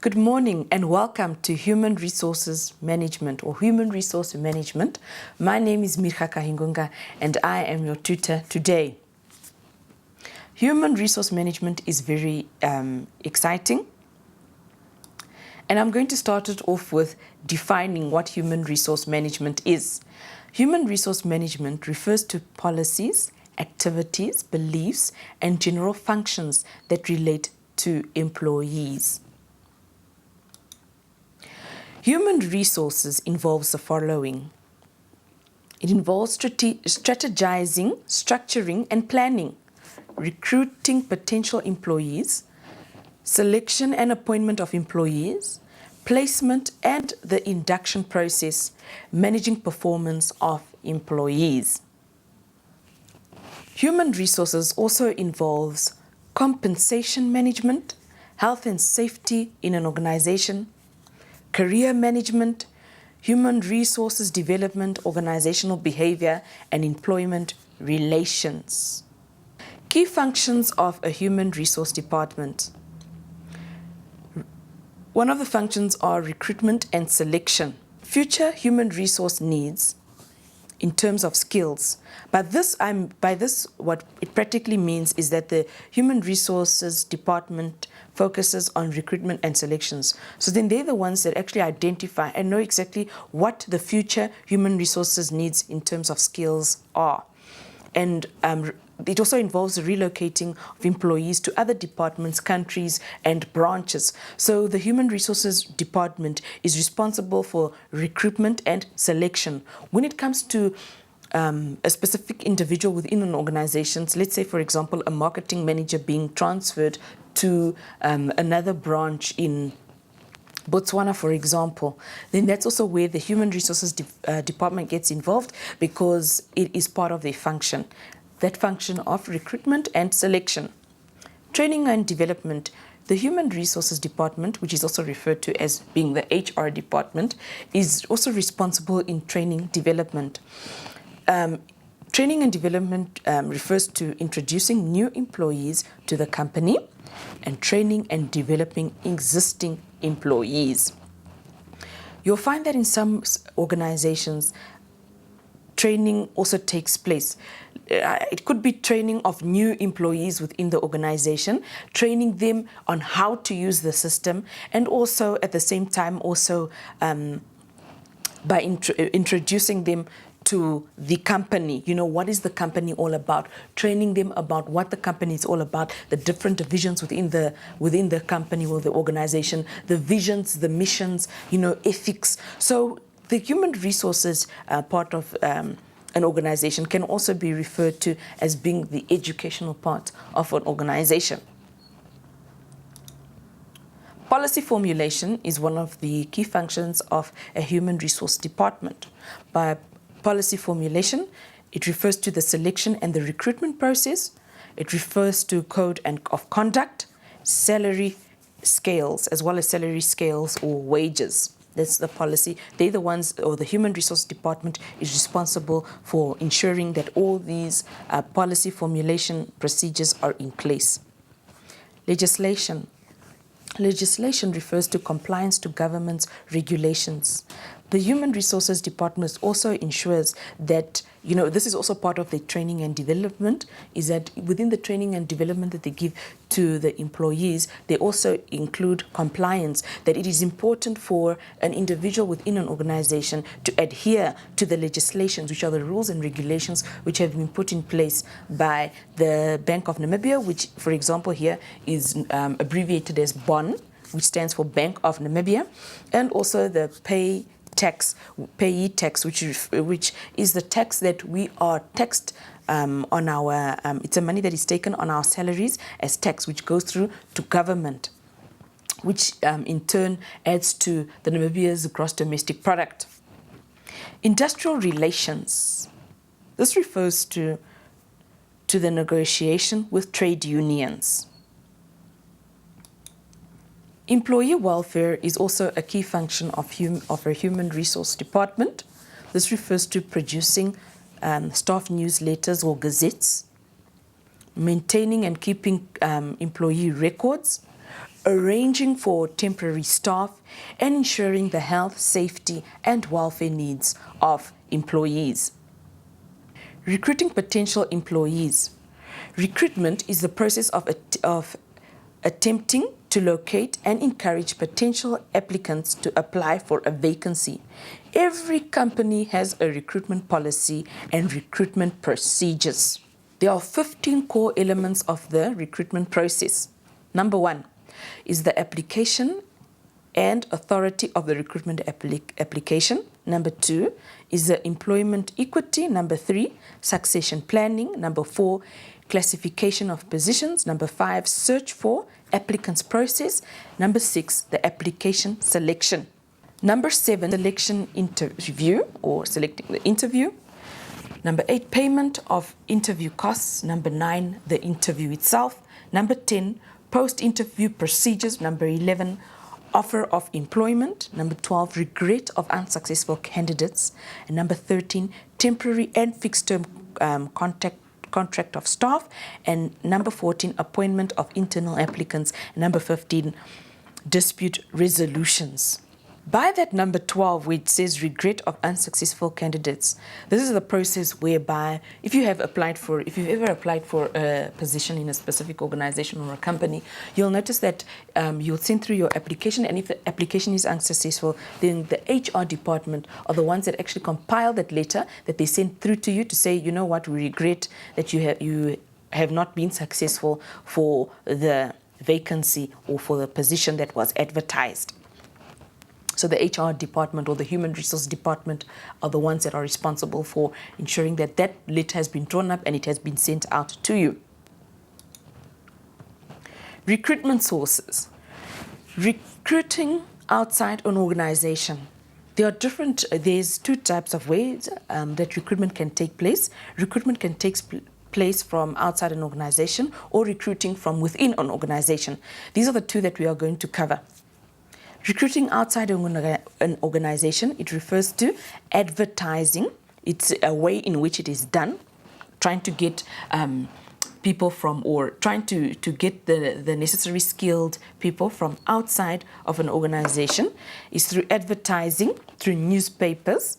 Good morning and welcome to Human Resources Management or Human Resource Management. My name is Mirha Kahingunga and I am your tutor today. Human Resource Management is very exciting, and I'm going to start it off with defining what Human Resource Management is. Human Resource Management refers to policies, activities, beliefs, and general functions that relate to employees. Human resources involves the following. It involves strategizing, structuring, and planning, recruiting potential employees, selection and appointment of employees, placement and the induction process, managing performance of employees. Human resources also involves compensation management, health and safety in an organization, career management, human resources development, organizational behavior, and employment relations. Key functions of a human resource department. One of the functions are recruitment and selection. Future human resource needs in terms of skills. By this, what it practically means is that the human resources department focuses on recruitment and selections. So then they're the ones that actually identify and know exactly what the future human resources needs in terms of skills are. And it also involves relocating of employees to other departments, countries, and branches. So the Human Resources Department is responsible for recruitment and selection. When it comes to a specific individual within an organization, let's say, for example, a marketing manager being transferred to another branch in Botswana, for example, then that's also where the Human Resources Department gets involved, because it is part of their function, that function of recruitment and selection. Training and development. The Human Resources Department, which is also referred to as being the HR department, is also responsible in training development. Training and development refers to introducing new employees to the company and training and developing existing employees. You'll find that in some organizations, training also takes place. It could be training of new employees within the organization, training them on how to use the system, and also at the same time also by introducing them to the company. You know, what is the company all about? Training them about what the company is all about, the different divisions within the company or the organization, the visions, the missions, ethics. So the human resources part of an organization can also be referred to as being the educational part of an organization. Policy formulation is one of the key functions of a human resource department. By policy formulation, it refers to the selection and the recruitment process. It refers to code of conduct, salary scales, as well as salary scales or wages. That's the policy. They're the ones, or the Human Resource Department is responsible for ensuring that all these policy formulation procedures are in place. Legislation. Legislation refers to compliance to government's regulations. The Human Resources Department also ensures that, this is also part of the training and development, is that within the training and development that they give to the employees, they also include compliance, that it is important for an individual within an organization to adhere to the legislations, which are the rules and regulations which have been put in place by the Bank of Namibia, which, for example, here is abbreviated as BON, which stands for Bank of Namibia, and also the PAYE TAX, which is the tax that we are taxed on our, it's a money that is taken on our salaries as tax, which goes through to government, which in turn adds to the Namibia's gross domestic product. Industrial relations. This refers to the negotiation with trade unions. Employee welfare is also a key function of a human resource department. This refers to producing staff newsletters or gazettes, maintaining and keeping employee records, arranging for temporary staff, and ensuring the health, safety, and welfare needs of employees. Recruiting potential employees. Recruitment is the process of attempting to locate and encourage potential applicants to apply for a vacancy. Every company has a recruitment policy and recruitment procedures. There are 15 core elements of the recruitment process. Number 1 is the application and authority of the recruitment application. Number 2 is the employment equity. Number 3, succession planning. Number 4, classification of positions. Number 5, search for applicants process. Number 6, the application selection. Number 7, selection interview or selecting the interview. Number 8, payment of interview costs. Number 9, the interview itself. Number 10, post-interview procedures. Number 11, offer of employment. Number 12, regret of unsuccessful candidates. And number 13, temporary and fixed-term contract of staff. And number 14, appointment of internal applicants. And number 15, dispute resolutions. By that number 12, where it says regret of unsuccessful candidates, this is the process whereby if you've ever applied for a position in a specific organization or a company, you'll notice that you'll send through your application, and if the application is unsuccessful, then the HR department are the ones that actually compile that letter that they send through to you to say, you know what, we regret that you have not been successful for the vacancy or for the position that was advertised. So the HR department or the human resource department are the ones that are responsible for ensuring that that letter has been drawn up and it has been sent out to you. Recruitment sources. Recruiting outside an organization. There's two types of ways that recruitment can take place. Recruitment can take place from outside an organization or recruiting from within an organization. These are the two that we are going to cover. Recruiting outside an organization, it refers to advertising. It's a way in which it is done, trying to get people from, or trying to get the necessary skilled people from outside of an organization, is through advertising, through newspapers.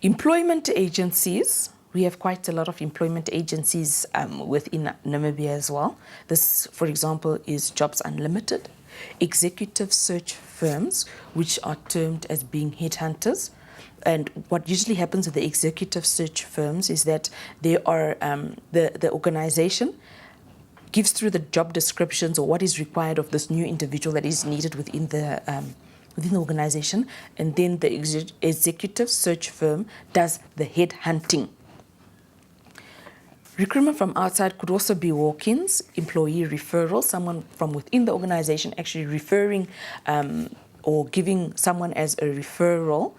Employment agencies. We have quite a lot of employment agencies within Namibia as well. This, for example, is Jobs Unlimited. Executive search firms, which are termed as being headhunters. And what usually happens with the executive search firms is that they are the organization gives through the job descriptions or what is required of this new individual that is needed within the organization, and then the executive search firm does the headhunting. Recruitment from outside could also be walk-ins, employee referral, someone from within the organization actually referring or giving someone as a referral,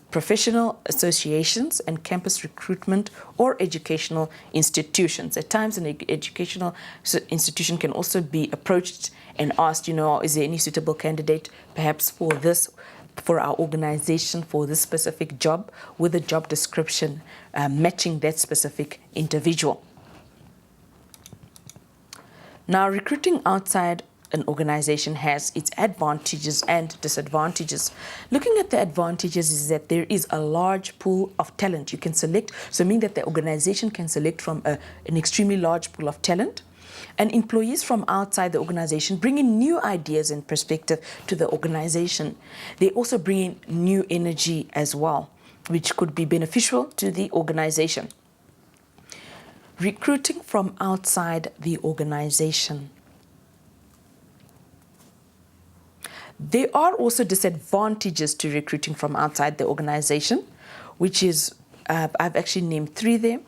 professional associations and campus recruitment or educational institutions. At times, an educational institution can also be approached and asked, is there any suitable candidate perhaps for our organization, for this specific job, with a job description matching that specific individual. Now, recruiting outside an organization has its advantages and disadvantages. Looking at the advantages is that there is a large pool of talent you can select, so meaning that the organization can select from an extremely large pool of talent. And employees from outside the organization bring in new ideas and perspective to the organization. They also bring in new energy as well, which could be beneficial to the organization. Recruiting from outside the organization. There are also disadvantages to recruiting from outside the organization, which is, I've actually named 3 there.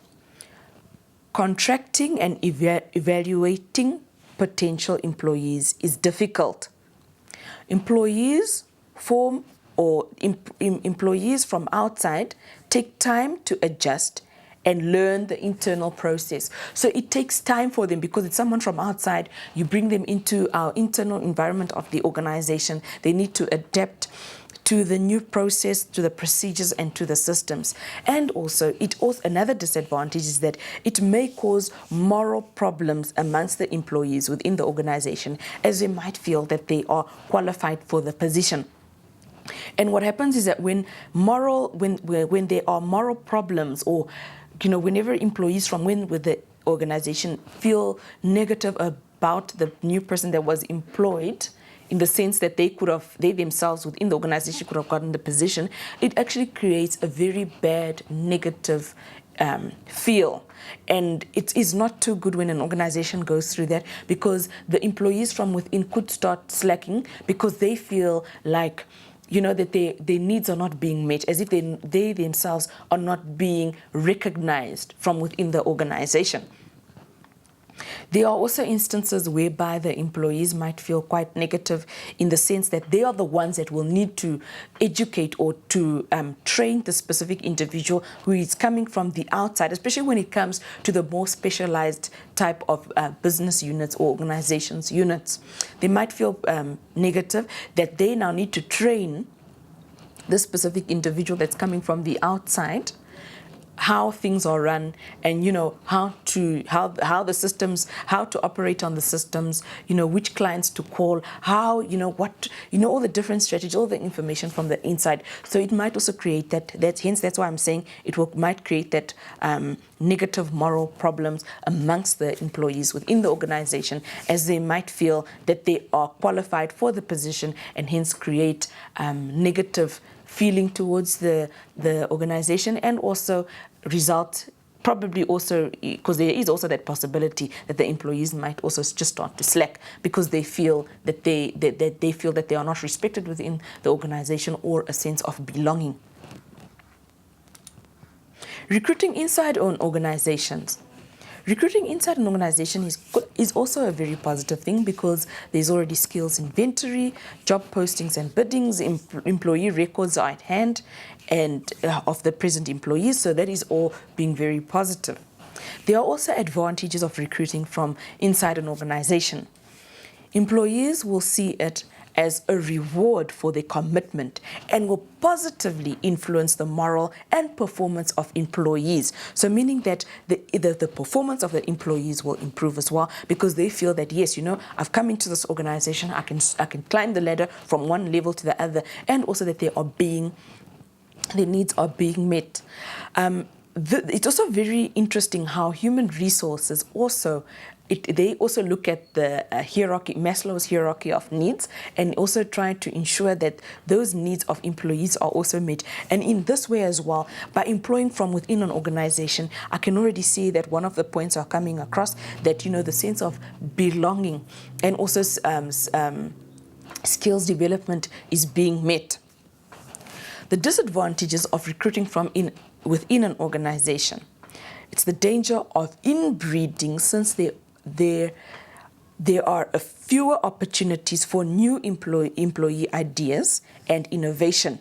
Contracting and evaluating potential employees is difficult. Employees from outside take time to adjust and learn the internal process. So it takes time for them because it's someone from outside. You bring them into our internal environment of the organization. They need to adapt to the new process, to the procedures, and to the systems. And also, another disadvantage is that it may cause moral problems amongst the employees within the organization, as they might feel that they are qualified for the position. And what happens is that when there are moral problems, or whenever employees from with the organization feel negative about the new person that was employed, in the sense that they themselves within the organization could have gotten the position, it actually creates a very bad negative feel. And it is not too good when an organization goes through that, because the employees from within could start slacking because they feel like that their needs are not being met, as if they themselves are not being recognized from within the organization. There are also instances whereby the employees might feel quite negative, in the sense that they are the ones that will need to educate or to train the specific individual who is coming from the outside, especially when it comes to the more specialized type of business units or organizations units. They might feel negative that they now need to train this specific individual that's coming from the outside how things are run, and how the systems, how to operate on the systems, which clients to call, how all the different strategies, all the information from the inside. So it might also create that's why I'm saying might create that negative moral problems amongst the employees within the organization, as they might feel that they are qualified for the position, and hence create negative feeling towards the organization, and also result probably also, because there is also that possibility that the employees might also just start to slack because they feel that they feel that they are not respected within the organization, or a sense of belonging. Recruiting inside own organizations. Recruiting inside an organization is also a very positive thing, because there's already skills inventory, job postings and biddings, employee records are at hand, and of the present employees, so that is all being very positive. There are also advantages of recruiting from inside an organization. Employees will see it as a reward for their commitment, and will positively influence the moral and performance of employees. So meaning that the performance of the employees will improve as well, because they feel that, yes, I've come into this organization, I can climb the ladder from one level to the other, and also that their needs are being met. It's also very interesting how human resources they also look at the hierarchy, Maslow's hierarchy of needs, and also try to ensure that those needs of employees are also met. And in this way as well, by employing from within an organization, I can already see that one of the points are coming across, that the sense of belonging and also skills development is being met. The disadvantages of recruiting from within an organization. It's the danger of inbreeding, since there are fewer opportunities for new employee ideas and innovation.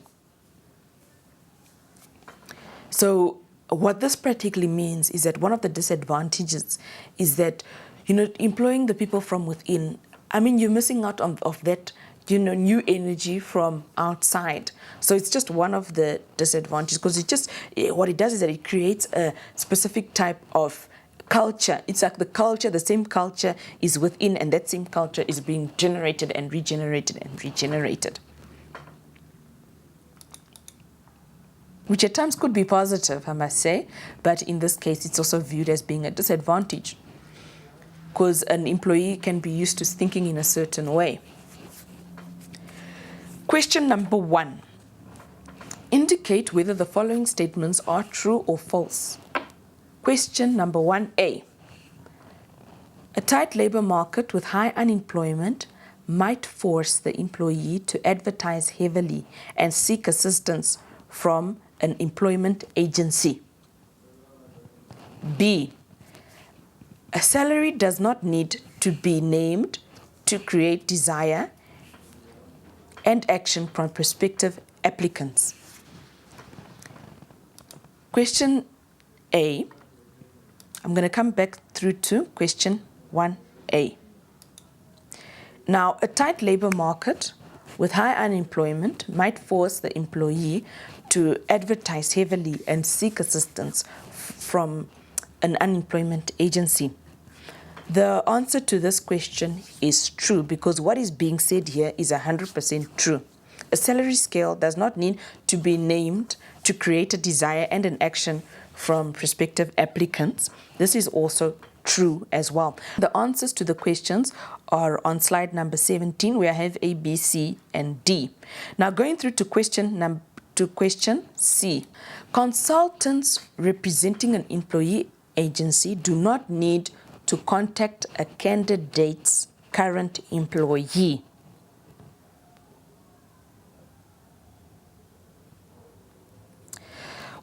So what this practically means is that one of the disadvantages is that, employing the people from within, you're missing out of that, new energy from outside. So it's just one of the disadvantages, because what it does is that it creates a specific type of culture. It's like the same culture is within, and that same culture is being generated and regenerated and regenerated, which at times could be positive, I must say, but in this case it's also viewed as being a disadvantage, because an employee can be used to thinking in a certain way. Question number 1. Indicate whether the following statements are true or false. Question number 1A. A tight labor market with high unemployment might force the employee to advertise heavily and seek assistance from an employment agency. B. A salary does not need to be named to create desire and action from prospective applicants. Question A. I'm going to come back through to question 1A. Now, a tight labor market with high unemployment might force the employee to advertise heavily and seek assistance from an unemployment agency. The answer to this question is true, because what is being said here is 100% true. A salary scale does not need to be named to create a desire and an action from prospective applicants. This is also true as well. The answers to the questions are on slide number 17, where I have A, B, C, and D. Now going through to question C. Consultants representing an employee agency do not need to contact a candidate's current employee.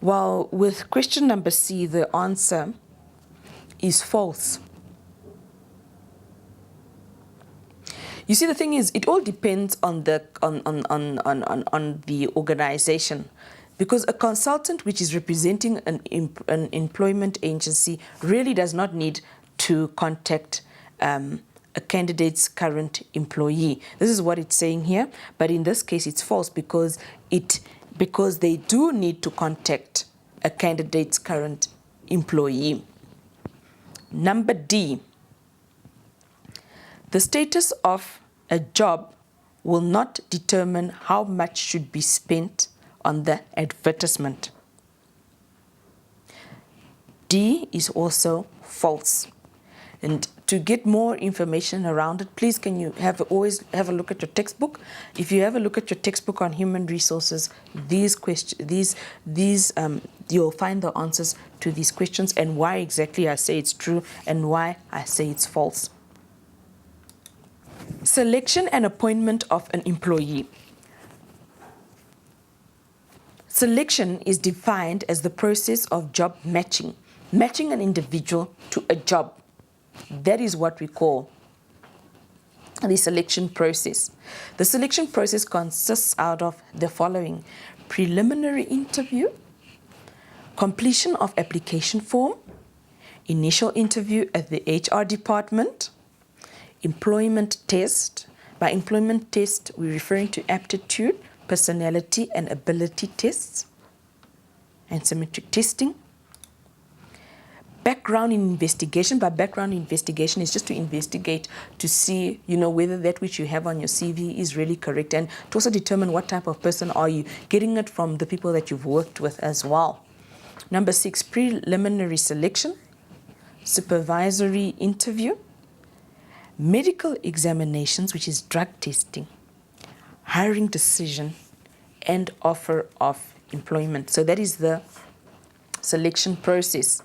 Well, with question number C, the answer is false. You see, the thing is, it all depends on the organization, because a consultant which is representing an employment agency really does not need to contact a candidate's current employee. This is what it's saying here, but in this case, it's false, because they do need to contact a candidate's current employee. Number D, the status of a job will not determine how much should be spent on the advertisement. D is also false. And to get more information around it, please can you always have a look at your textbook. If you have a look at your textbook on human resources, you'll find the answers to these questions and why exactly I say it's true and why I say it's false. Selection and appointment of an employee. Selection is defined as the process of job matching an individual to a job. That is what we call the selection process. The selection process consists out of the following: preliminary interview, completion of application form, initial interview at the HR department, employment test. By employment test, we're referring to aptitude, personality, and ability tests, and symmetric testing. Background investigation. By background investigation is just to investigate to see, whether that which you have on your CV is really correct, and to also determine what type of person are you, getting it from the people that you've worked with as well. Number 6, preliminary selection, supervisory interview, medical examinations, which is drug testing, hiring decision, and offer of employment. So that is the selection process.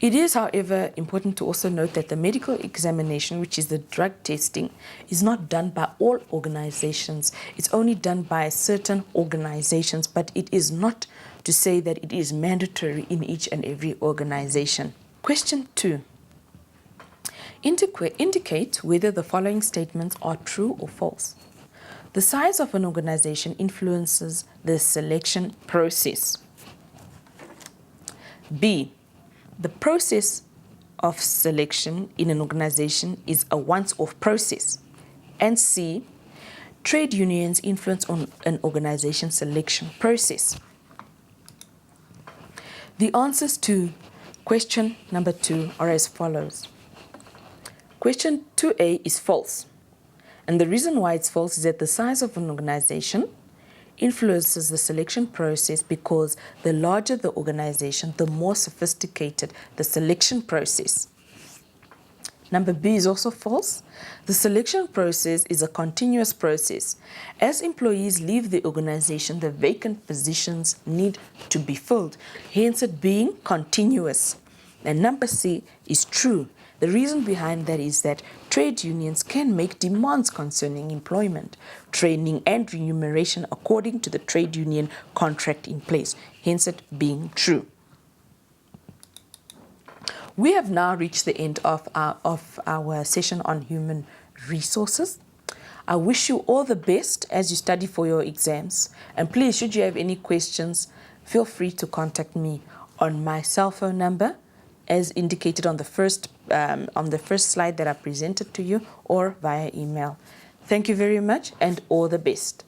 It is, however, important to also note that the medical examination, which is the drug testing, is not done by all organizations. It's only done by certain organizations, but it is not to say that it is mandatory in each and every organization. Question 2. Indicate whether the following statements are true or false. The size of an organization influences the selection process. B. The process of selection in an organization is a once-off process. And C. Trade unions influence on an organization's selection process. The answers to question number 2 are as follows. Question 2A is false. And the reason why it's false is that the size of an organization influences the selection process, because the larger the organization, the more sophisticated the selection process. Number B is also false. The selection process is a continuous process. As employees leave the organization, the vacant positions need to be filled, hence it being continuous. And number C is true. The reason behind that is that trade unions can make demands concerning employment, training, and remuneration according to the trade union contract in place, hence it being true. We have now reached the end of our session on human resources. I wish you all the best as you study for your exams. And please, should you have any questions, feel free to contact me on my cell phone number, as indicated on the first slide that I presented to you, or via email. Thank you very much and all the best.